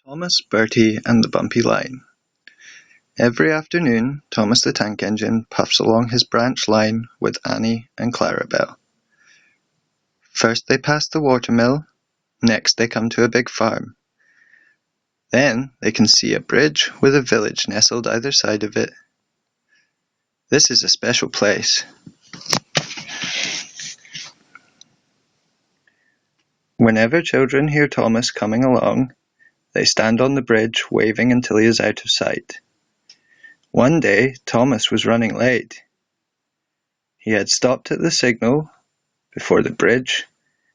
Thomas, Bertie, and the Bumpy line. Every afternoon, Thomas the tank engine puffs along his branch line with Annie and Clarabelle. First they pass the watermill, next they come to a big farm. Then they can see a bridge with a village nestled either side of it. This is a special place. Whenever children hear Thomas coming along, they stand on the bridge waving until he is out of sight. One day, Thomas was running late. He had stopped at the signal before the bridge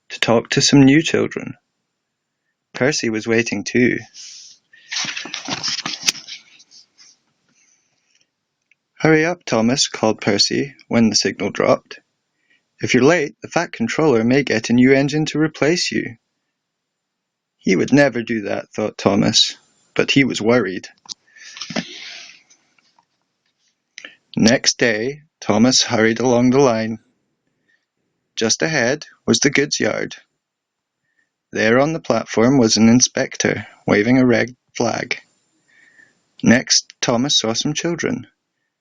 to talk to some new children. Percy was waiting too. "Hurry up, Thomas," called Percy when the signal dropped. "If you're late, the Fat Controller may get a new engine to replace you." He would never do that, thought Thomas, but he was worried. Next day, Thomas hurried along the line. Just ahead was the goods yard. There on the platform was an inspector, waving a red flag. Next, Thomas saw some children.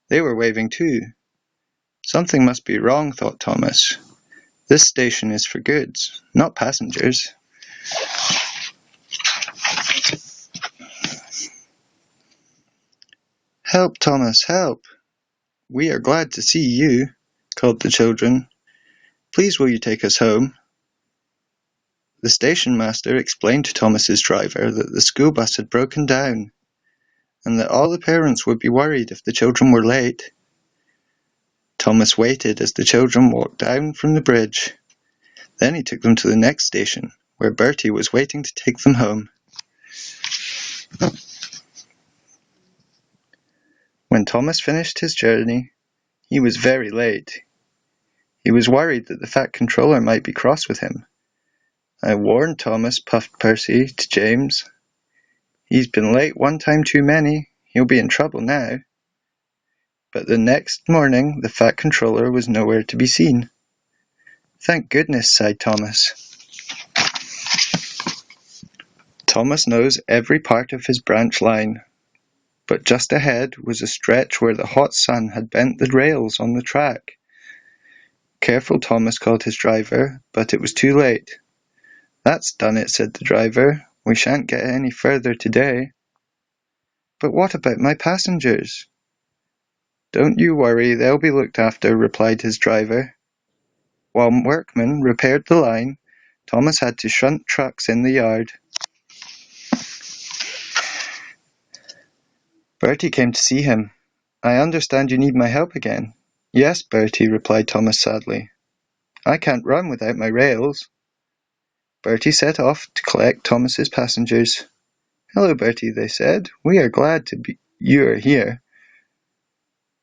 They were waving too. Something must be wrong, thought Thomas. This station is for goods, not passengers. "Help, Thomas, help! We are glad to see you," called the children. "Please will you take us home?" The station master explained to Thomas's driver that the school bus had broken down, and that all the parents would be worried if the children were late. Thomas waited as the children walked down from the bridge. Then he took them to the next station, where Bertie was waiting to take them home. When Thomas finished his journey, he was very late. He was worried that the Fat Controller might be cross with him. "I warned Thomas," puffed Percy to James. "He's been late one time too many. He'll be in trouble now." But the next morning the Fat Controller was nowhere to be seen. "Thank goodness," sighed Thomas. Thomas knows every part of his branch line, but just ahead was a stretch where the hot sun had bent the rails on the track. "Careful, Thomas," called his driver, but it was too late. "That's done it," said the driver. "We shan't get any further today." "But what about my passengers?" "Don't you worry, they'll be looked after," replied his driver. While workmen repaired the line, Thomas had to shunt trucks in the yard. Bertie came to see him. "I understand you need my help again." "Yes, Bertie," replied Thomas sadly. "I can't run without my rails." Bertie set off to collect Thomas's passengers. "Hello, Bertie," they said. "We are glad you are here."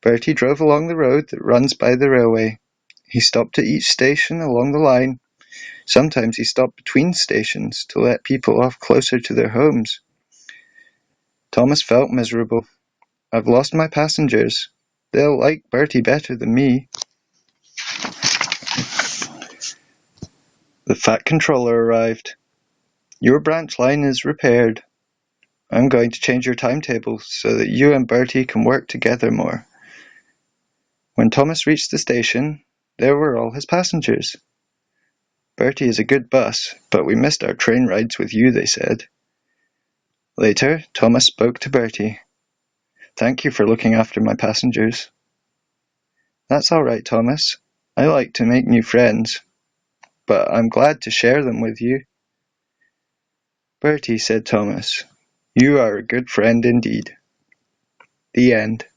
Bertie drove along the road that runs by the railway. He stopped at each station along the line. Sometimes he stopped between stations to let people off closer to their homes. Thomas felt miserable. "I've lost my passengers. They'll like Bertie better than me." The Fat Controller arrived. "Your branch line is repaired. I'm going to change your timetable so that you and Bertie can work together more." When Thomas reached the station, there were all his passengers. "Bertie is a good bus, but we missed our train rides with you," they said. Later, Thomas spoke to Bertie. "Thank you for looking after my passengers." "That's all right, Thomas. I like to make new friends, but I'm glad to share them with you." "Bertie," said Thomas, "you are a good friend indeed." The end.